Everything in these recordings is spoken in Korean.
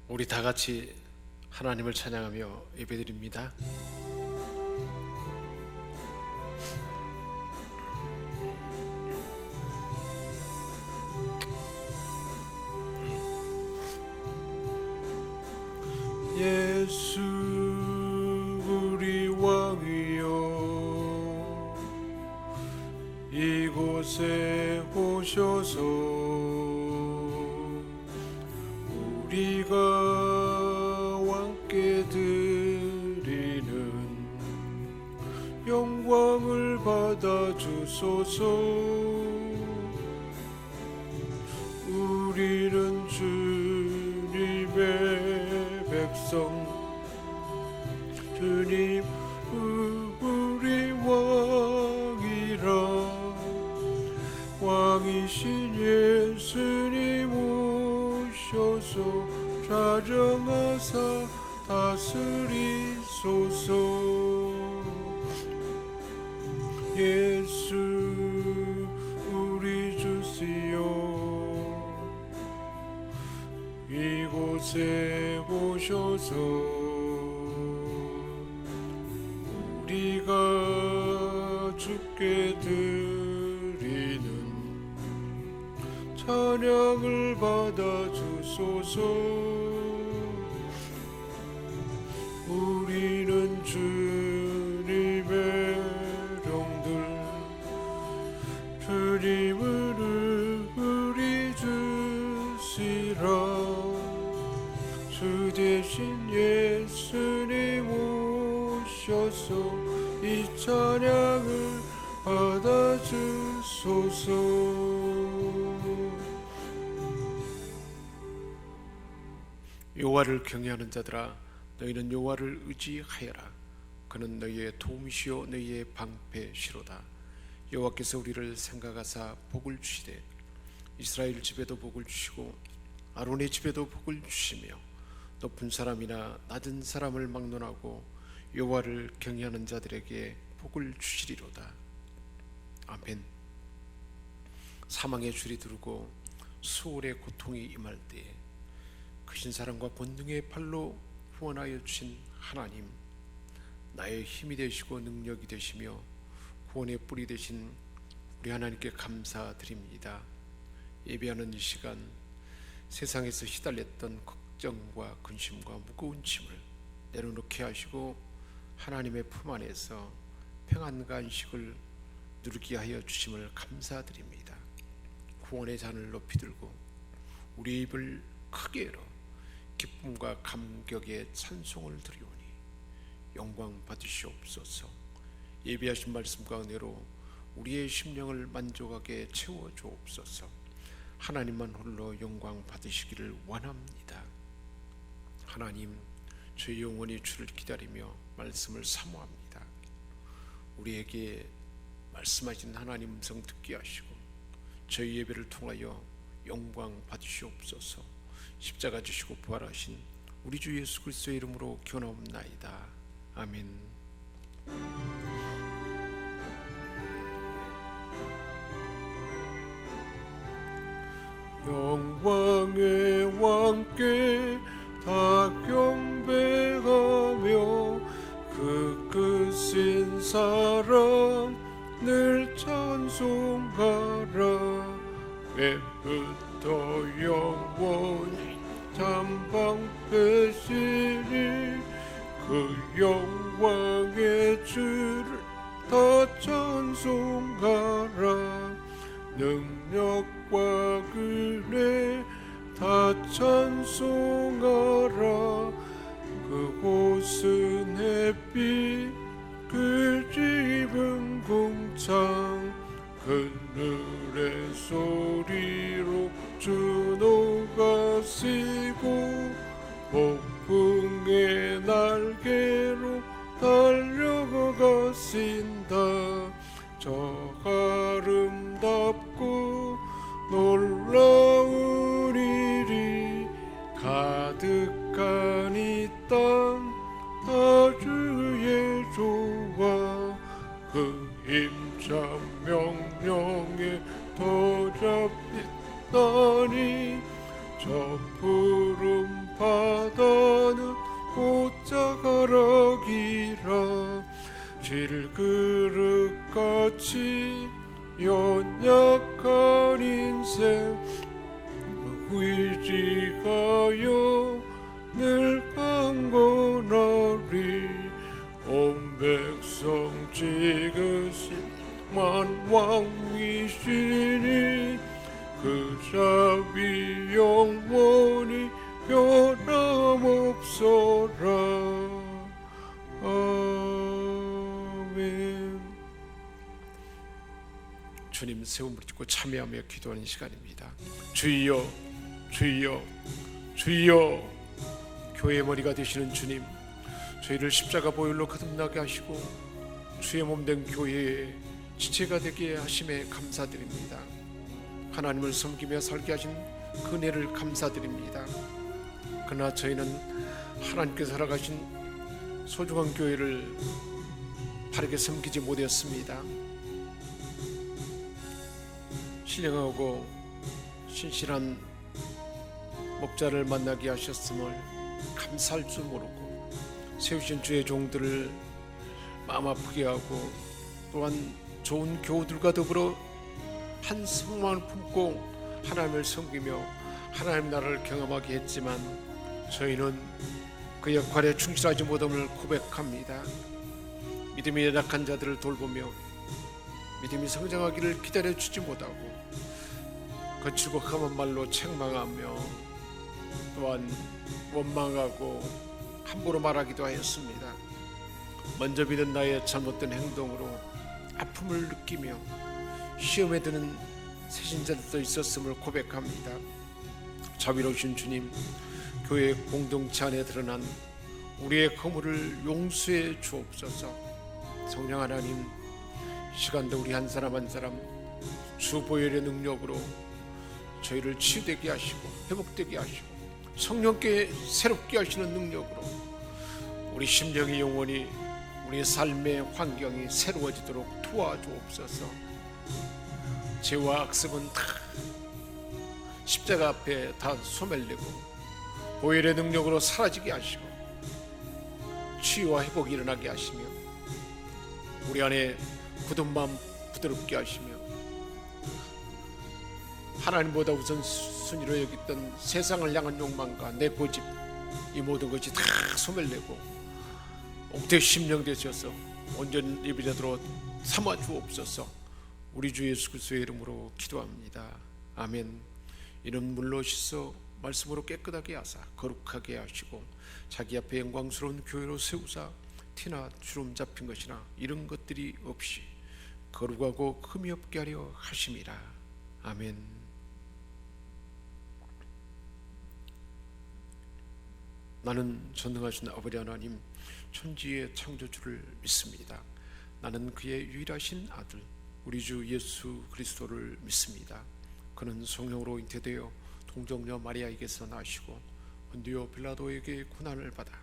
우리 다 같이 하나님을 찬양하며 예배드립니다. 예수 우리 왕이여, 이곳에 오셔서 우리가 왕께 드리는 영광을 받아 주소서. 우리는 주님의 백성, 주님 우리 왕이라. 왕이신 예수님 오셔서 좌정하사 다스리소서. 예수 우리 주시여, 이곳에 오셔서 우리가 주께 드리는 찬양을 받아 주소서. 우리는 주님의 종들, 주님은 우리 주시라. 주 대신 예수님 오셔서 이 찬양을 받아 주소서. 여호와를 경외하는 자들아, 너희는 여호와를 의지하여라. 그는 너희의 도움이시요 너희의 방패시로다. 여호와께서 우리를 생각하사 복을 주시되 이스라엘 집에도 복을 주시고 아론의 집에도 복을 주시며 높은 사람이나 낮은 사람을 막론하고 여호와를 경외하는 자들에게 복을 주시리로다. 아멘. 사망의 줄이 두르고 수월의 고통이 임할 때에 크신 사랑과 권능의 팔로 후원하여 주신 하나님, 나의 힘이 되시고 능력이 되시며 구원의 뿌리 되신 우리 하나님께 감사드립니다. 예배하는 이 시간, 세상에서 시달렸던 걱정과 근심과 무거운 짐을 내려놓게 하시고 하나님의 품 안에서 평안과 안식을 누리게 하여 주심을 감사드립니다. 구원의 잔을 높이 들고 우리 입을 크게 열어 기쁨과 감격의 찬송을 드리오니 영광 받으시옵소서. 예비하신 말씀과 은혜로 우리의 심령을 만족하게 채워주옵소서. 하나님만 홀로 영광 받으시기를 원합니다. 하나님, 저희 영혼이 주를 기다리며 말씀을 사모합니다. 우리에게 말씀하신 하나님 음성 듣게 하시고 저희 예배를 통하여 영광 받으시옵소서. 십자가 지시고 부활하신 우리 주 예수 그리스도의 이름으로 기원하옵나이다. 아멘. 영광의 왕께 다 경배하며 그 크신 사랑 늘 찬송하라. 애부터 영원히 잠방되시니 그 영광의 주를 다 찬송하라. 능력과 은혜 다 찬송하라. 그곳은 햇빛, 그 집은 궁창, 그늘의 소리로 주노가 쉬고 폭풍의 날개로 달려가신다. 저 아름답고 놀라운 일이 가득한 이 땅 다 주의 조화. 그 임자 명령에 더 잡혔다니 저 푸른 바다는 옷자가락이라 질그릇같이 연약한 인생 의지하여 늘 강건하리 온 백성 지그시만 왕이시니 그 자비 영원히 변함없어라. 아멘. 주님 세움을 짓고 참여하며 기도하는 시간입니다. 주여 주여 주여. 교회의 머리가 되시는 주님, 저희를 십자가 보혈로 거듭나게 하시고 주의 몸된 교회의 지체가 되게 하심에 감사드립니다. 하나님을 섬기며 살게 하신 그 은혜를 감사드립니다. 그러나 저희는 하나님께서 허락하신 소중한 교회를 바르게 섬기지 못했습니다. 신령하고 신실한 목자를 만나게 하셨음을 감사할 줄 모르고 세우신 주의 종들을 마음 아프게 하고 또한 좋은 교우들과 더불어 한 소망을 품고 하나님을 섬기며 하나님 나라를 경험하게 했지만 저희는 그 역할에 충실하지 못함을 고백합니다. 믿음이 연약한 자들을 돌보며 믿음이 성장하기를 기다려주지 못하고 거칠고 험한 말로 책망하며 또한 원망하고 함부로 말하기도 하였습니다. 먼저 믿은 나의 잘못된 행동으로 아픔을 느끼며 시험에 드는 새신자들도 있었음을 고백합니다. 자비로우신 주님, 교회 공동체 안에 드러난 우리의 허물을 용서해 주옵소서. 성령 하나님, 시간도 우리 한 사람 한 사람 주 보혈의 능력으로 저희를 치유되게 하시고 회복되게 하시고 성령께 새롭게 하시는 능력으로 우리 심령이 영원히 우리 삶의 환경이 새로워지도록 도와주옵소서. 죄와 악습은 다 십자가 앞에 다 소멸되고 보혈의 능력으로 사라지게 하시고 치유와 회복이 일어나게 하시며 우리 안에 굳은 마음 부드럽게 하시며 하나님보다 우선순위로 여겼던 세상을 향한 욕망과 내 고집, 이 모든 것이 다 소멸되고 옥대 심령 되셔서 온전 예배자들로 삼아 주옵소서. 우리 주 예수 그리스도의 이름으로 기도합니다. 아멘. 이는 물로 씻어 말씀으로 깨끗하게 하사 거룩하게 하시고 자기 앞에 영광스러운 교회로 세우사 티나 주름 잡힌 것이나 이런 것들이 없이 거룩하고 흠이 없게 하려 하심이라. 아멘. 나는 전능하신 아버지 하나님 천지의 창조주를 믿습니다. 나는 그의 유일하신 아들 우리 주 예수 그리스도를 믿습니다. 그는 성령으로 잉태되어 동정녀 마리아에게서 나시고 본디오 빌라도에게 고난을 받아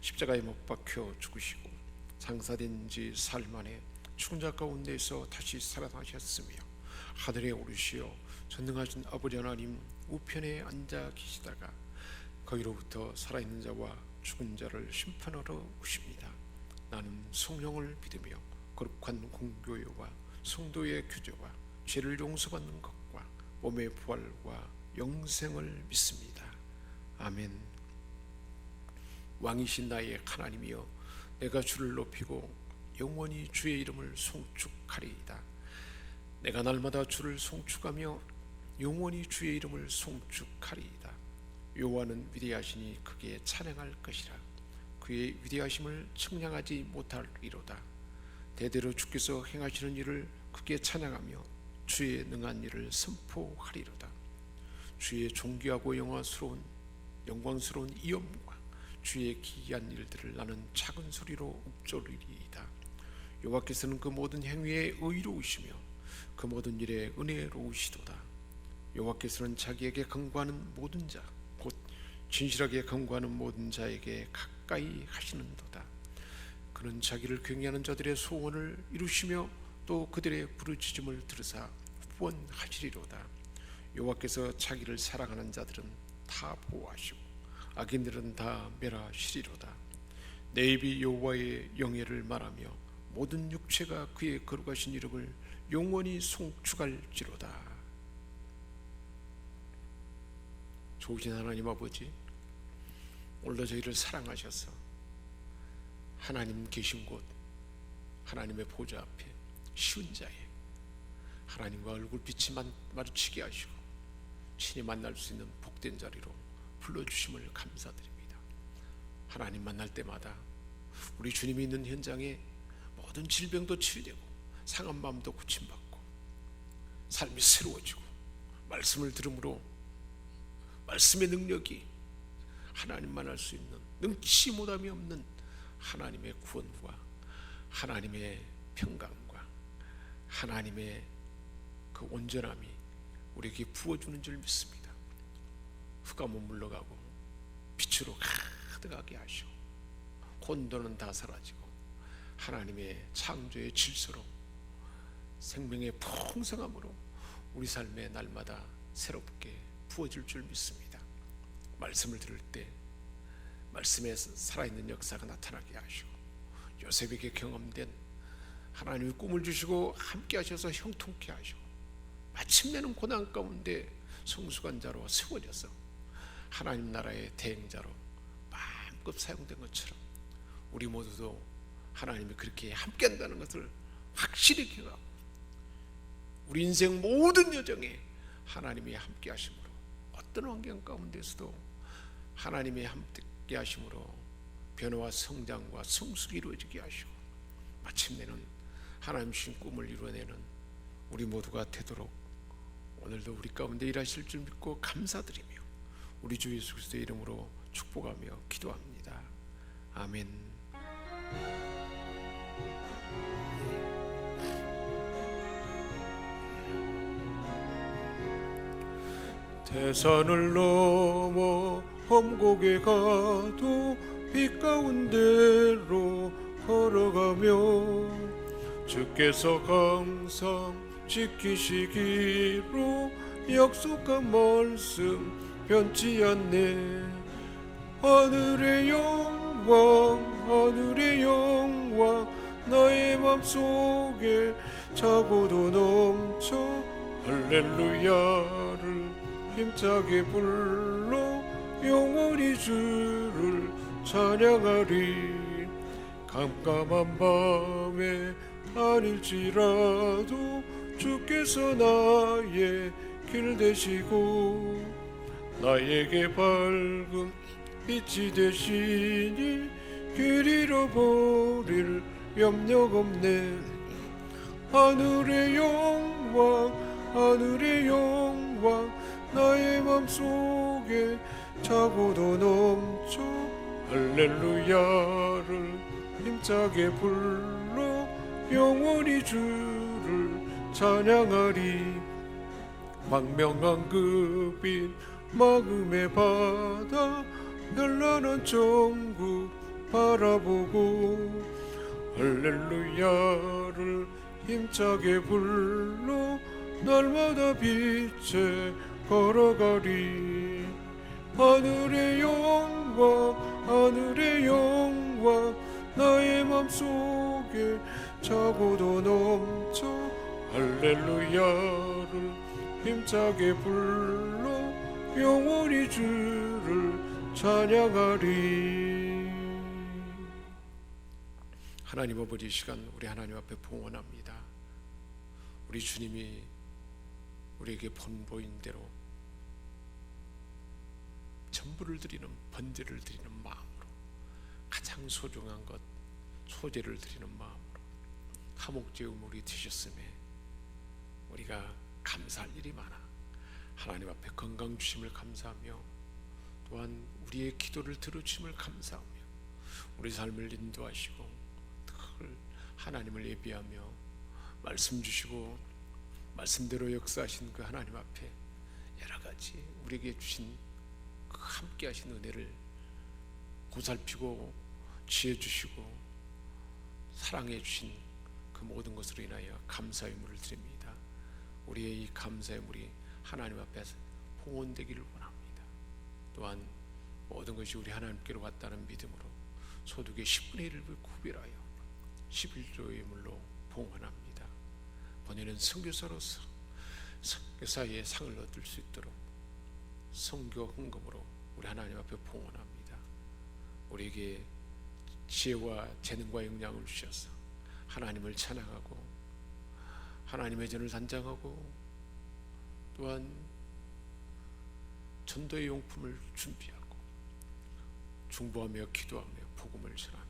십자가에 못 박혀 죽으시고 장사된 지 사흘 만에 죽은 자 가운데서 다시 살아나셨으며 하늘에 오르시어 전능하신 아버지 하나님 우편에 앉아 계시다가 거기로부터 살아있는 자와 죽은 자를 심판하러 오십니다. 나는 성령을 믿으며 거룩한 공교회와 성도의 교제와 죄를 용서받는 것과 몸의 부활과 영생을 믿습니다. 아멘. 왕이신 나의 하나님이여, 내가 주를 높이고 영원히 주의 이름을 송축하리이다. 내가 날마다 주를 송축하며 영원히 주의 이름을 송축하리이다. 여호와는 위대하시니 그게 찬양할 것이라. 그의 위대하심을 측량하지 못하리로다. 대대로 주께서 행하시는 일을 그게 찬양하며 주의 능한 일을 선포하리로다. 주의 존귀하고 영광스러운 이엄과 주의 기이한 일들을 나는 작은 소리로 읊조리리이다. 여호와께서는 그 모든 행위에 의로우시며 그 모든 일에 은혜로우시도다. 여호와께서는 자기에게 간구하는 모든 자 곧 진실하게 간구하는 모든 자에게 가까이 하시는도다. 그는 자기를 경외하는 자들의 소원을 이루시며 또 그들의 부르짖음을 들으사 후원하시리로다. 여호와께서 자기를 사랑하는 자들은 다 보호하시고 악인들은 다 멸하시리로다. 내 입이 여호와의 영예를 말하며 모든 육체가 그의 거룩하신 이름을 영원히 송축할지로다. 좋으신 하나님 아버지, 오늘도 저희를 사랑하셔서 하나님 계신 곳, 하나님의 보좌 앞에 쉬운 자에 하나님과 얼굴빛이 마주치게 하시고 친히 만날 수 있는 복된 자리로 불러주심을 감사드립니다. 하나님 만날 때마다 우리 주님이 있는 현장에 모든 질병도 치유되고 상한 마음도 고침받고 삶이 새로워지고 말씀을 들음으로 말씀의 능력이 하나님만 할 수 있는 능치 못함이 없는 하나님의 구원과 하나님의 평강과 하나님의 그 온전함이 우리에게 부어주는 줄 믿습니다. 흑암은 물러가고 빛으로 가득하게 하시고 혼돈은 다 사라지고 하나님의 창조의 질서로 생명의 풍성함으로 우리 삶에 날마다 새롭게 부어질 줄 믿습니다. 말씀을 들을 때 말씀에 살아있는 역사가 나타나게 하시고 요셉에게 경험된 하나님의 꿈을 주시고 함께 하셔서 형통케 하시고 마침내는 고난 가운데 성숙한 자로 세워져서 하나님 나라의 대행자로 마음껏 사용된 것처럼 우리 모두도 하나님이 그렇게 함께 한다는 것을 확실히 기억하고 우리 인생 모든 여정에 하나님이 함께 하심으로 어떤 환경 가운데서도 하나님의 함께 하심으로 변화와 성장과 성숙이 이루어지게 하시고 마침내는 하나님 주신 꿈을 이루어내는 우리 모두가 되도록 오늘도 우리 가운데 일하실 줄 믿고 감사드리며 우리 주 예수 그리스도의 이름으로 축복하며 기도합니다. 아멘. 대산을 넘어 험곡에 가도 빛 가운데로 걸어가며 주께서 항상 지키시기로 약속한 말씀 변치 않네. 하늘의 영광 나의 맘속에 차고도 넘쳐 할렐루야를 힘차게 불러 영원히 주를 찬양하리. 깜깜한 밤에 아닐지라도 주께서 나의 길 되시고 나에게 밝은 빛이 되시니 길 잃어버릴 염려가 없네. 하늘의 영광 나의 맘속에 차고도 넘쳐 할렐루야를 힘차게 불러 영원히 주를 찬양하리. 광명한 그 빛 마금의 바다 현란한 천국 바라보고 할렐루야를 힘차게 불러 날마다 빛에 걸어가리. 하늘의 영광 나의 맘속에 차고도 넘쳐 할렐루야를 힘차게 불러 영원히 주를 찬양하리. 하나님 아버지, 이 시간 우리 하나님 앞에 봉헌합니다. 우리 주님이 우리에게 본보인 대로 전부를 드리는, 번제를 드리는 마음으로, 가장 소중한 것 소제를 드리는 마음으로 화목제물이 되셨음에 우리가 감사할 일이 많아 하나님 앞에 건강 주심을 감사하며 또한 우리의 기도를 들어주심을 감사하며 우리 삶을 인도하시고 늘 하나님을 예비하며 말씀 주시고 말씀대로 역사하신 그 하나님 앞에 여러 가지 우리에게 주신 그 함께 하신 은혜를 보살피고 지혜 주시고 사랑해 주신 그 모든 것으로 인하여 감사의 물을 드립니다. 우리의 이 감사의 물이 하나님 앞에서 봉헌되기를 원합니다. 또한 모든 것이 우리 하나님께로 왔다는 믿음으로 소득의 10분의 1을 구별하여 11조의 물로 봉헌합니다. 본인은 선교사로서 선교사의 상을 얻을 수 있도록 선교 헌금으로 우리 하나님 앞에 봉헌합니다. 우리에게 지혜와 재능과 역량을 주셔서 하나님을 찬양하고 하나님의 전을 단장하고 또한 전도의 용품을 준비하고 중보하며 기도하며 복음을 전하며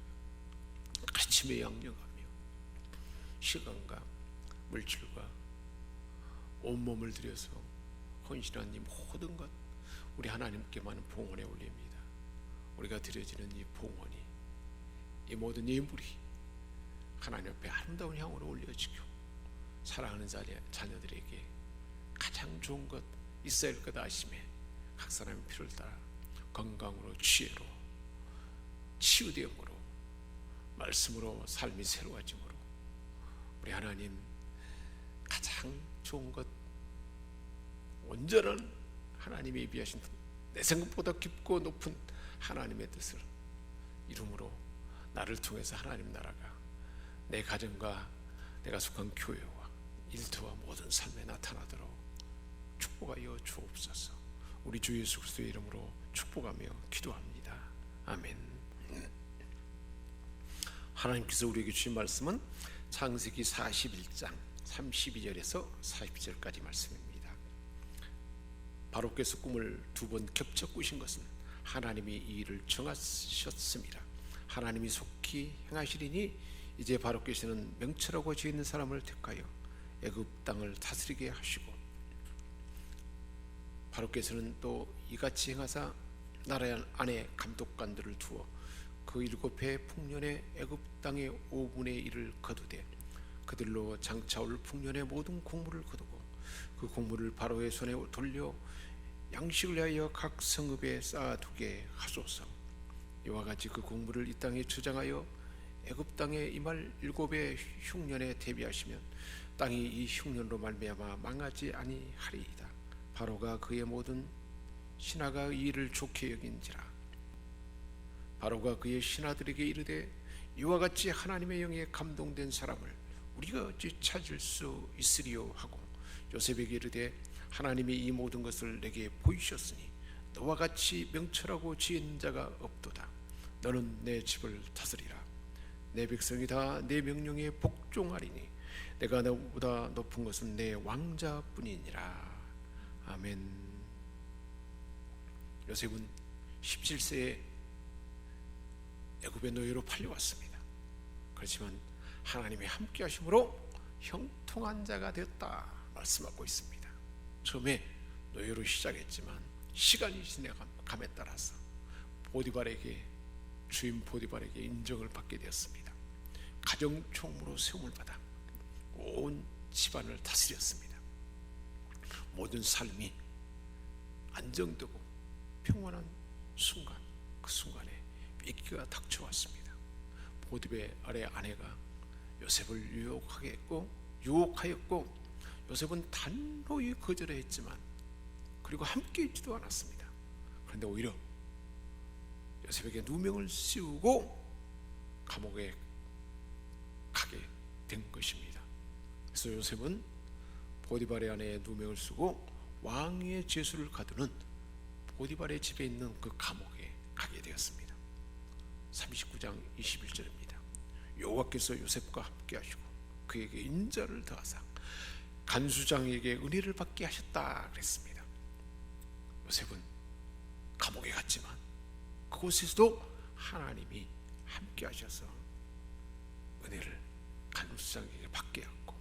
아침에 양념하며 시간과 물질과 온몸을 들여서 헌신한 이 모든 것 우리 하나님께만 봉헌에 올립니다. 우리가 드려지는 이 봉헌이 이 모든 예물이 하나님 앞에 아름다운 향으로 올려지고 사랑하는 자녀들에게 가장 좋은 것 있어야 할 것 아심에 각 사람의 필요를 따라 건강으로 지혜로 치유되므로 말씀으로 삶이 새로워짐으로 우리 하나님 가장 좋은 것 온전한 하나님이 예비하신 내 생각보다 깊고 높은 하나님의 뜻을 이루므로 나를 통해서 하나님 나라가 내 가정과 내가 속한 교회와 일터와 모든 삶에 나타나도록 축복하여 주옵소서. 우리 주 예수 그리스도의 이름으로 축복하며 기도합니다. 아멘. 하나님께서 우리에게 주신 말씀은 창세기 41장 32절에서 40절까지 말씀입니다. 바로께서 꿈을 2번 겹쳐 꾸신 것은 하나님이 이 일을 정하셨습니다. 하나님이 속히 행하시리니 이제 바로께서는 명철하고 지혜 있는 사람을 택하여 애굽 땅을 다스리게 하시고 바로께서는 또 이같이 행하사 나라 안에 감독관들을 두어 그 7해 풍년에 애굽 땅의 5분의 1을 거두되 그들로 장차올 풍년의 모든 곡물을 거두고 그 곡물을 바로의 손에 돌려 양식을 위하여 각 성읍에 쌓아두게 하소서. 이와 같이 그 곡물을 이 땅에 저장하여 애굽 땅에 임할 7의 흉년에 대비하시면 땅이 이 흉년으로 말미암아 망하지 아니하리이다. 바로가 그의 모든 신하가 이 일을 좋게 여긴지라. 바로가 그의 신하들에게 이르되 이와 같이 하나님의 영에 감동된 사람을 우리가 어찌 찾을 수 있으리요 하고 요셉에게 이르되 하나님이 이 모든 것을 내게 보이셨으니 너와 같이 명철하고 지혜 있는 자가 없도다. 너는 내 집을 다스리라. 내 백성이 다 내 명령에 복종하리니 내가 너보다 높은 것은 내 왕자뿐이니라. 아멘. 요셉은 17세에 애굽의 노예로 팔려왔습니다. 그렇지만 하나님의 함께 하심으로 형통한 자가 되었다 말씀하고 있습니다. 처음에 노예로 시작했지만 시간이 지나감에 따라서 주인 보디발에게 인정을 받게 되었습니다. 가정총무로 세움을 받아 온 집안을 다스렸습니다. 모든 삶이 안정되고 평온한 순간, 그 순간에 위기가 닥쳐왔습니다. 보디발의 아내가 요셉을 유혹하였고 요셉은 단호히 거절을 했지만 그리고 함께 있지도 않았습니다. 그런데 오히려 요셉에게 누명을 씌우고 감옥에 가게 된 것입니다. 그래서 요셉은 보디발의 아내의 누명을 쓰고 왕의 제수를 가두는 보디발의 집에 있는 그 감옥에 가게 되었습니다. 39장 21절입니다. 여호와께서 요셉과 함께 하시고 그에게 인자를 더하사 간수장에게 은혜를 받게 하셨다 그랬습니다. 요셉은 감옥에 갔지만 그곳에서도 하나님이 함께 하셔서 은혜를 간수장에게 받게 하고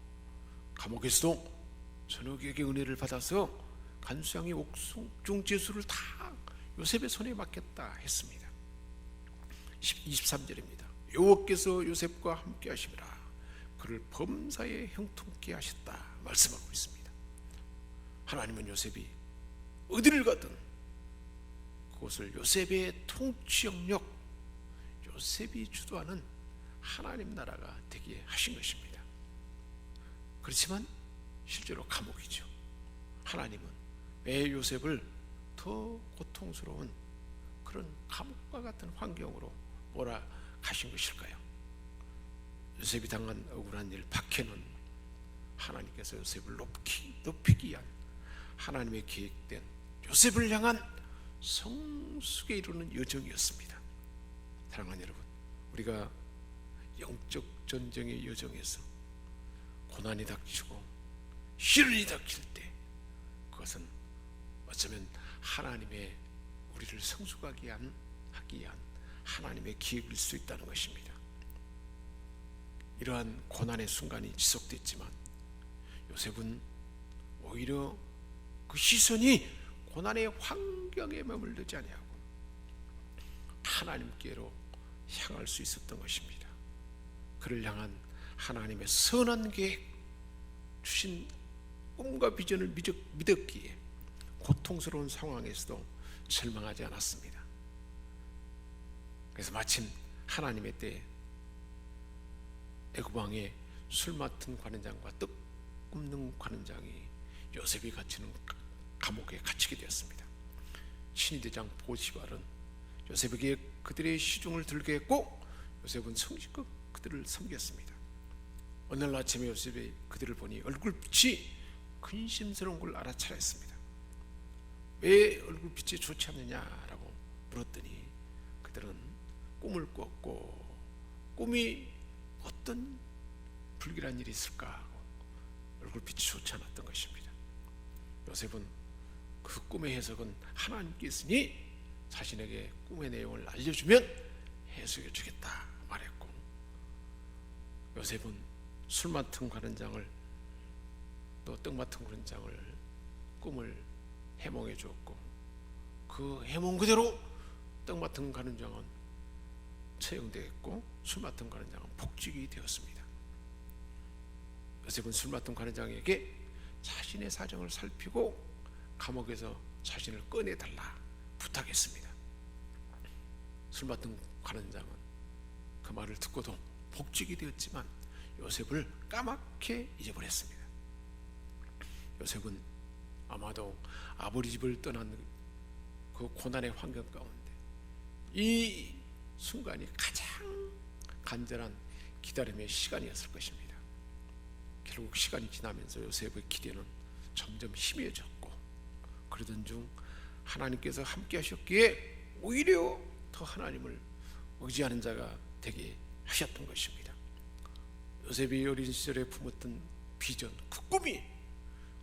감옥에서도 전역에게 은혜를 받아서 간수장의 옥중 제수를 다 요셉의 손에 맡겼다 했습니다. 23절입니다. 여호와께서 요셉과 함께 하심이라 그를 범사에 형통케 하셨다 말씀하고 있습니다. 하나님은 요셉이 어디를 가든 그것을 요셉의 통치 영역, 요셉이 주도하는 하나님 나라가 되게 하신 것입니다. 그렇지만 실제로 감옥이죠. 하나님은 왜 요셉을 더 고통스러운 그런 감옥과 같은 환경으로 몰아가신 것일까요? 요셉이 당한 억울한 일 밖에는 하나님께서 요셉을 높이기 위한 하나님의 계획된 요셉을 향한 성숙에 이르는 여정이었습니다. 사랑하는 여러분, 우리가 영적 전쟁의 여정에서 고난이 닥치고 시련이 닥칠 때 그것은 어쩌면 하나님의 우리를 성숙하기 위한 하나님의 기획일 수 있다는 것입니다. 이러한 고난의 순간이 지속됐지만 요셉은 오히려 그 시선이 고난의 환경에 머물르지 아니하고 하나님께로 향할 수 있었던 것입니다. 그를 향한 하나님의 선한 계획, 주신 꿈과 비전을 믿었기에 고통스러운 상황에서도 절망하지 않았습니다. 그래서 마침 하나님의 때에 애굽 왕의 술 맡은 관원장과 떡 굽는 관원장이 요셉이 갇히는 감옥에 갇히게 되었습니다. 신의대장 보디발은 요셉에게 그들의 시중을 들게 했고 요셉은 성실껏 그들을 섬겼습니다. 어느 날 아침에 요셉이 그들을 보니 얼굴빛이 근심스러운 걸 알아차렸습니다. 왜 얼굴빛이 좋지 않느냐라고 물었더니 그들은 꿈을 꿨고 꿈이 어떤 불길한 일이 있을까 하고 얼굴빛이 좋지 않았던 것입니다. 요셉은 그 꿈의 해석은 하나님께 있으니 자신에게 꿈의 내용을 알려주면 해석해 주겠다 말했고, 요셉은 술 맡은 관원장을 또 떡 맡은 관원장을 꿈을 해몽해 주었고, 그 해몽 그대로 떡 맡은 관원장은 처형되었고 술 맡은 관원장은 복직이 되었습니다. 요셉은 술 맡은 관원장에게 자신의 사정을 살피고 감옥에서 자신을 꺼내달라 부탁했습니다. 술 맡은 관원장은 그 말을 듣고도 복직이 되었지만 요셉을 까맣게 잊어버렸습니다. 요셉은 아마도 아버지 집을 떠난 그 고난의 환경 가운데 이 순간이 가장 간절한 기다림의 시간이었을 것입니다. 결국 시간이 지나면서 요셉의 기대는 점점 희미해졌고, 그러던 중 하나님께서 함께 하셨기에 오히려 더 하나님을 의지하는 자가 되게 하셨던 것입니다. 요셉이 어린 시절에 품었던 비전, 그 꿈이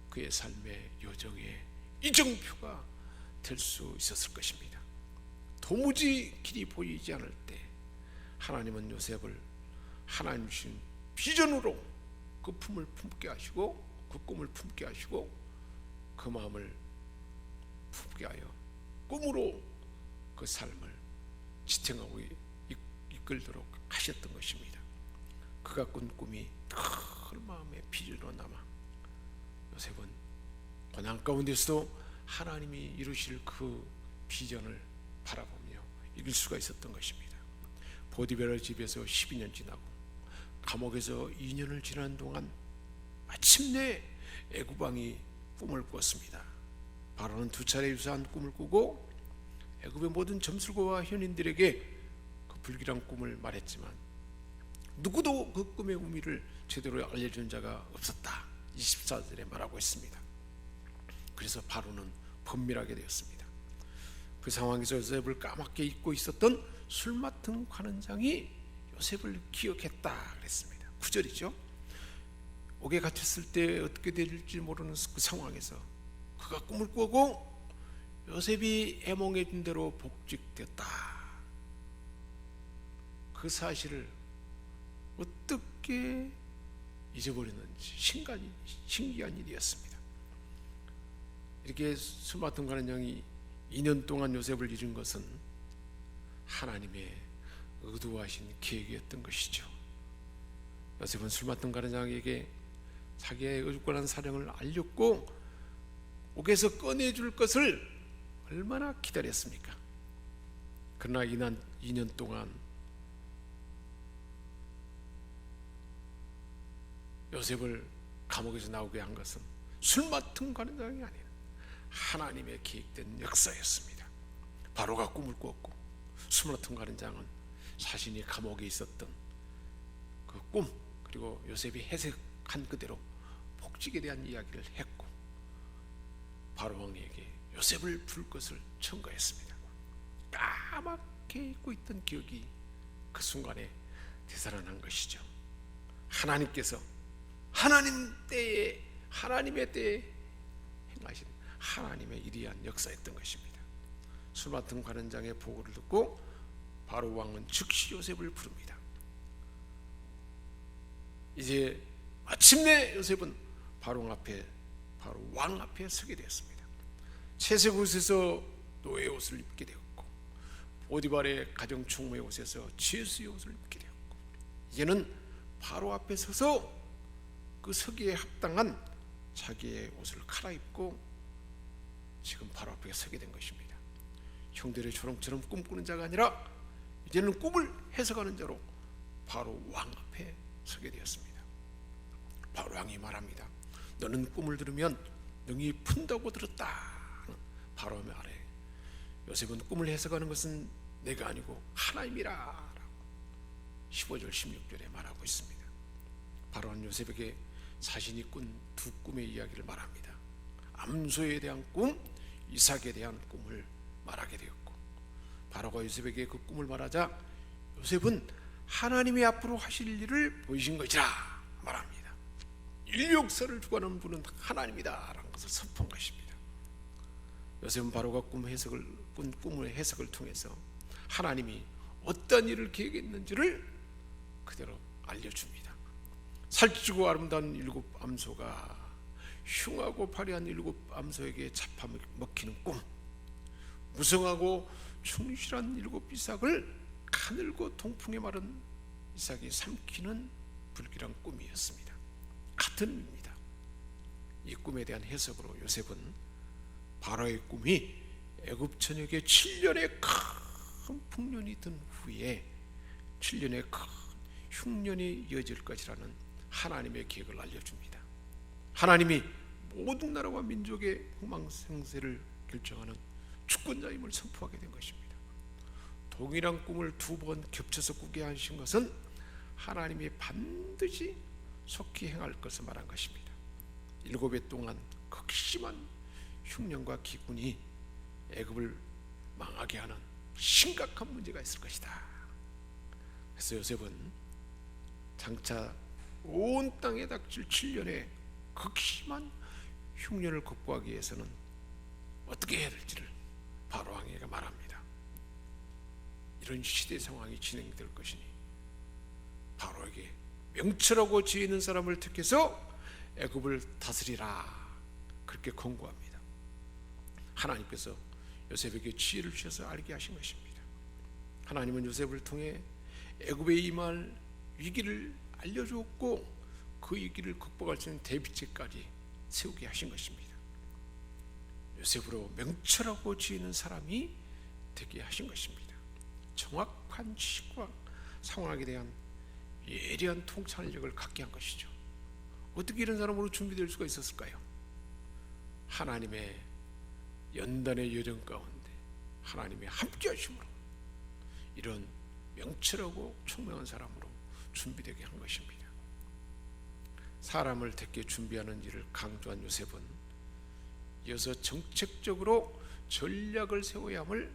그의 삶의 여정의 이정표가 될 수 있었을 것입니다. 도무지 길이 보이지 않을 때 하나님은 요셉을 하나님 주신 비전으로 그 품을 품게 하시고 그 꿈을 품게 하시고 그 마음을 품게 하여 꿈으로 그 삶을 지탱하고 이끌도록 하셨던 것입니다. 그가 꾼 꿈이 큰 마음의 비전으로 남아 요셉은 고난 가운데서도 하나님이 이루실 그 비전을 바라보며 이길 수가 있었던 것입니다. 보디베라 집에서 12년 지나고 감옥에서 2년을 지난 동안 마침내 애굽 왕이 꿈을 꿨습니다. 바로는 2차례 유사한 꿈을 꾸고 애굽의 모든 점술가와 현인들에게 그 불길한 꿈을 말했지만 누구도 그 꿈의 의미를 제대로 알려준 자가 없었다. 24절에 말하고 있습니다. 그래서 바로는 번밀하게 되었습니다. 그 상황에서 요셉을 까맣게 잊고 있었던 술 맡은 관원장이 요셉을 기억했다 그랬습니다. 9절이죠. 옥에 갇혔을 때 어떻게 될지 모르는 그 상황에서 그가 꿈을 꾸고 요셉이 해몽해 준 대로 복직됐다. 그 사실을 어떻게 잊어버렸는지 신기한 일이었습니다. 이렇게 술 맡은 관원장이 2년 동안 요셉을 잃은 것은 하나님의 의도하신 계획이었던 것이죠. 요셉은 술 맡은 관원장에게 자기의 의족관한 사정을 알렸고 옥에서 꺼내줄 것을 얼마나 기다렸습니까? 그러나 2년 동안 요셉을 감옥에서 나오게 한 것은 술 맡은 관원장이 아닌 하나님의 계획된 역사였습니다. 바로가 꿈을 꾸었고 스물아홉 가른장은 자신이 감옥에 있었던 그 꿈, 그리고 요셉이 해석한 그대로 복직에 대한 이야기를 했고 바로 왕에게 요셉을 부를 것을 청구했습니다. 까맣게 잊고 있던 기억이 그 순간에 되살아난 것이죠. 하나님께서 하나님의 때에 행하신 하나님의 이리한 역사였던 것입니다. 술 맡은 관원장의 보고를 듣고 바로 왕은 즉시 요셉을 부릅니다. 이제 마침내 요셉은 바로 왕 앞에 서게 되었습니다. 채색 옷에서 노예 옷을 입게 되었고 보디발의 가정 총무의 옷에서 죄수의 옷을 입게 되었고 이제는 바로 앞에 서서 그 서기에 합당한 자기의 옷을 갈아입고 지금 바로 앞에 서게 된 것입니다. 형들의 조롱처럼 꿈꾸는 자가 아니라 이제는 꿈을 해석하는 자로 바로 왕 앞에 서게 되었습니다. 바로 왕이 말합니다. 너는 꿈을 들으면 능히 푼다고 들었다. 바로 말해. 요셉은 꿈을 해석하는 것은 내가 아니고 하나님이라 라고 15절 16절에 말하고 있습니다. 바로는 요셉에게 자신이 꾼 두 꿈의 이야기를 말합니다. 암소에 대한 꿈, 이삭에 대한 꿈을 말하게 되었고 바로가 요셉에게 그 꿈을 말하자 요셉은 하나님이 앞으로 하실 일을 보이신 것이라 말합니다. 인류 역사를 주관하는 분은 하나님이다 라는 것을 선포한 것입니다. 요셉은 바로가 꿈의 해석을 통해서 하나님이 어떤 일을 계획했는지를 그대로 알려줍니다. 살찌고 아름다운 일곱 암소가 흉하고 파리한 일곱 암소에게 잡아먹히는 꿈, 무성하고 충실한 일곱 이삭을 가늘고 통풍에 마른 이삭이 삼키는 불길한 꿈이었습니다. 같은 의미입니다. 이 꿈에 대한 해석으로 요셉은 바로의 꿈이 애굽 전역에 7년의 큰 풍년이 든 후에 7년의 큰 흉년이 이어질 것이라는 하나님의 계획을 알려줍니다. 하나님이 모든 나라와 민족의 흥망생세를 결정하는 주권자임을 선포하게 된 것입니다. 동일한 꿈을 두 번 겹쳐서 꾸게 하신 것은 하나님이 반드시 속히 행할 것을 말한 것입니다. 7해 동안 극심한 흉년과 기근이 애굽을 망하게 하는 심각한 문제가 있을 것이다. 그래서 요셉은 장차 온 땅에 닥칠 7년의 극심한 흉년을 극복하기 위해서는 어떻게 해야 될지를 바로 왕에게 말합니다. 이런 시대 상황이 진행될 것이니 바로에게 명철하고 지혜 있는 사람을 택해서 애굽을 다스리라 그렇게 권고합니다. 하나님께서 요셉에게 지혜를 주셔서 알게 하신 것입니다. 하나님은 요셉을 통해 애굽에 임할 위기를 알려주었고 그 위기를 극복할 수 있는 대비책까지 세우게 하신 것입니다. 요셉으로 명철하고 지혜 있는 사람이 되게 하신 것입니다. 정확한 지식과 상황에 대한 예리한 통찰력을 갖게 한 것이죠. 어떻게 이런 사람으로 준비될 수가 있었을까요? 하나님의 연단의 여정 가운데 하나님의 함께 하심으로 이런 명철하고 총명한 사람으로 준비되게 한 것입니다. 사람을 택해 준비하는 일을 강조한 요셉은 이어서 정책적으로 전략을 세워야 함을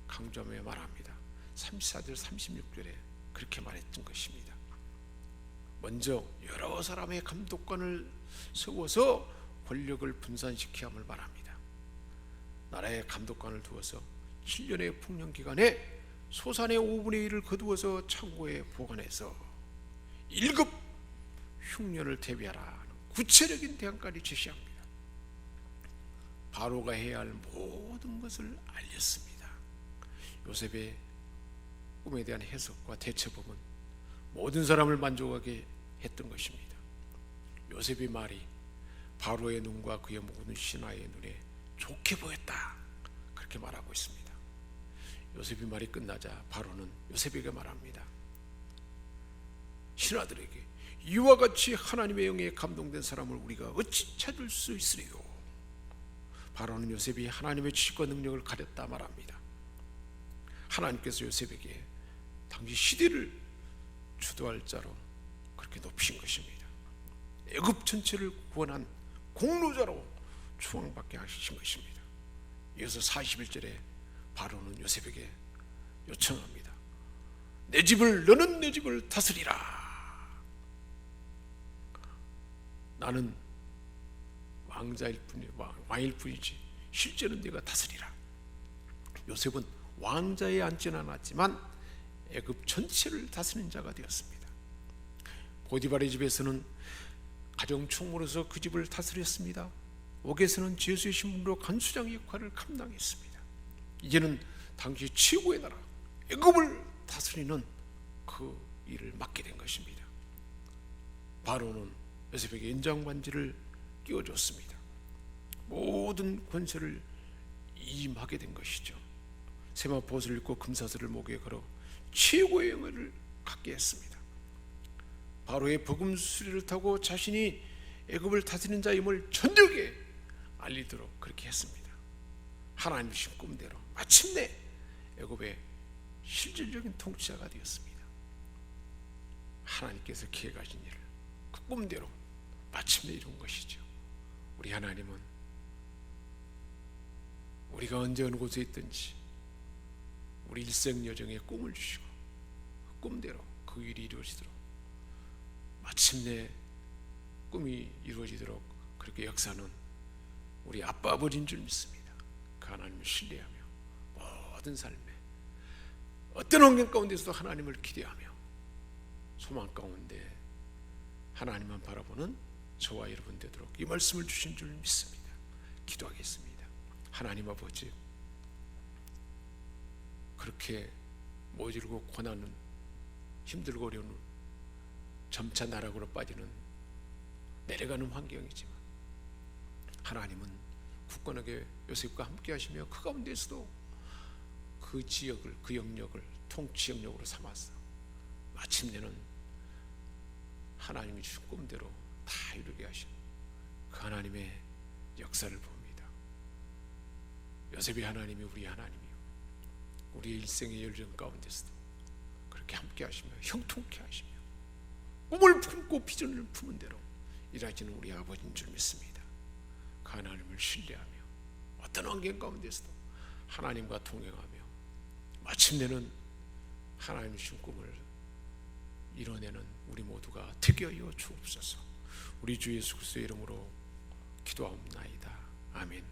강조하며 말합니다. 34절 36절에 그렇게 말했던 것입니다. 먼저 여러 사람의 감독관을 세워서 권력을 분산시켜야 함을 말합니다. 나라의 감독관을 두어서 7년의 풍년 기간에 소산의 5분의 1을 거두어서 창고에 보관해서 1급 흉년을 대비하라 구체적인 대안까지 제시합니다. 바로가 해야 할 모든 것을 알렸습니다. 요셉의 꿈에 대한 해석과 대처법은 모든 사람을 만족하게 했던 것입니다. 요셉의 말이 바로의 눈과 그의 모든 신하의 눈에 좋게 보였다 그렇게 말하고 있습니다. 요셉의 말이 끝나자 바로는 요셉에게 말합니다. 신하들에게 이와 같이 하나님의 영에 감동된 사람을 우리가 어찌 찾을 수 있으리요? 바로는 요셉이 하나님의 지식과 능력을 가렸다 말합니다. 하나님께서 요셉에게 당시 시대를 주도할 자로 그렇게 높이신 것입니다. 애굽 전체를 구원한 공로자로 추앙받게 하신 것입니다. 이어서 41절에 바로는 요셉에게 요청합니다. 너는 내 집을 다스리라. 나는 왕일 뿐이지 실제는 네가 다스리라. 요셉은 왕자에 앉지는 않았지만 애굽 전체를 다스리는 자가 되었습니다. 보디발의 집에서는 가정 총무로서 그 집을 다스렸습니다. 옥에서는 제수의 신분으로 간수장 역할을 감당했습니다. 이제는 당시 최고의 나라 애굽을 다스리는 그 일을 맡게 된 것입니다. 바로는 요셉에게 인장반지를 끼워줬습니다. 모든 권세를 임하게 된 것이죠. 세마포옷을 입고 금사슬을 목에 걸어 최고의 영예를 갖게 했습니다. 바로의 복음수리를 타고 자신이 애굽을 다스리는 자임을 전적에 알리도록 그렇게 했습니다. 하나님 주신 꿈대로 마침내 애굽의 실질적인 통치자가 되었습니다. 하나님께서 계획하신 일을 그 꿈대로 마침내 이룬 것이죠. 우리 하나님은 우리가 언제 어느 곳에 있든지 우리 일생 여정에 꿈을 주시고 그 꿈대로 그 일이 이루어지도록 마침내 꿈이 이루어지도록 그렇게 역사는 우리 아빠 아버지인 줄 믿습니다. 그 하나님을 신뢰하며 모든 삶에 어떤 환경 가운데서도 하나님을 기대하며 소망 가운데 하나님만 바라보는 저와 여러분 되도록 이 말씀을 주신 줄 믿습니다. 기도하겠습니다. 하나님 아버지, 그렇게 모질고 고난은 힘들고 어려운 점차 나락으로 빠지는 내려가는 환경이지만 하나님은 굳건하게 요셉과 함께 하시며 그 가운데서도 그 지역을, 그 영역을 통치 영역으로 삼아서 마침내는 하나님이 주신 꿈대로 다 이루게 하신 그 하나님의 역사를 봅니다. 요셉이 하나님이 우리 하나님이요, 우리의 일생의 열정 가운데서도 그렇게 함께 하시며 형통케 하시며 꿈을 품고 비전을 품은 대로 일하시는 우리 아버지인 줄 믿습니다. 그 하나님을 신뢰하며 어떤 환경 가운데서도 하나님과 동행하며 마침내는 하나님이 주신 꿈을 이뤄내는 우리 모두가 되게 하여 주옵소서. 우리 주 예수 그리스도의 이름으로 기도하옵나이다. 아멘.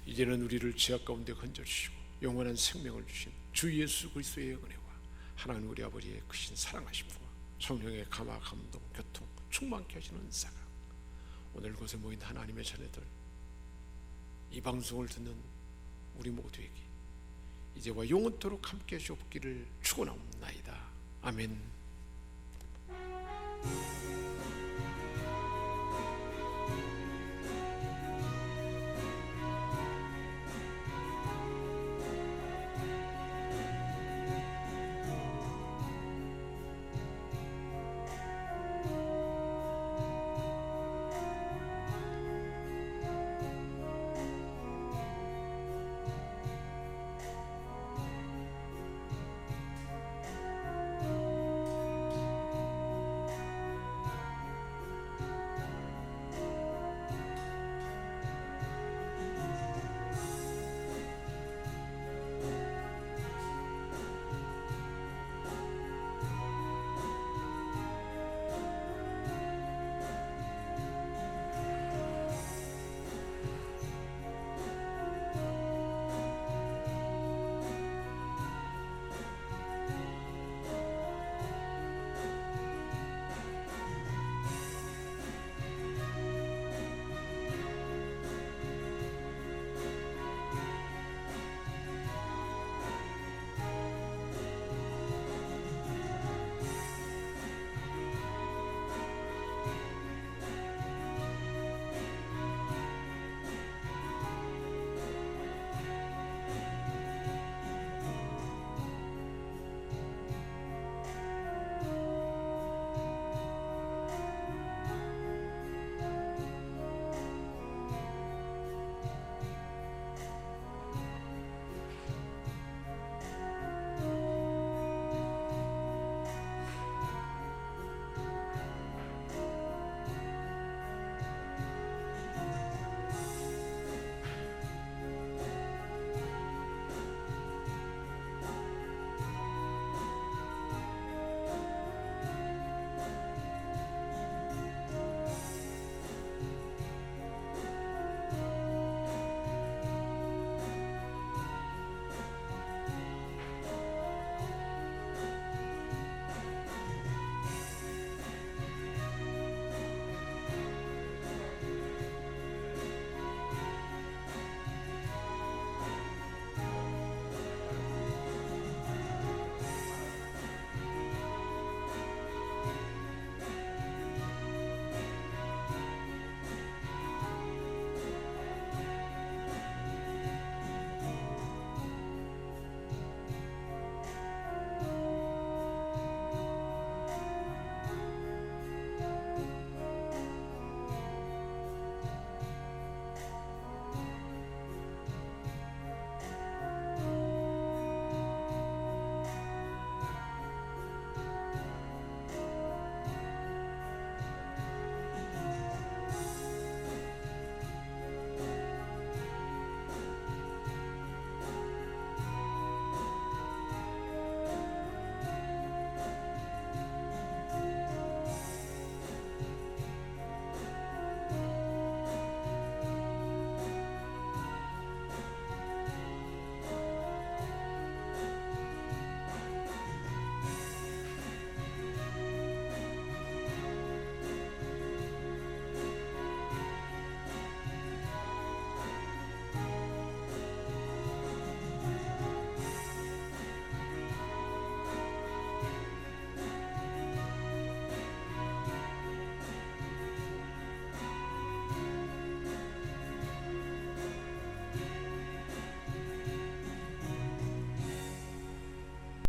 이제는 우리를 죄악 가운데 건져주시고 영원한 생명을 주신 주 예수 그리스도의 은혜와 하나님 우리 아버지의 크신 사랑하심과 성령의 감화 감동 교통 충만케 하시는 은사가 오늘 곳에 모인 하나님의 자녀들, 이 방송을 듣는 우리 모두에게 이제와 영원토록 함께 하시옵기를 축원하옵나이다. 아멘.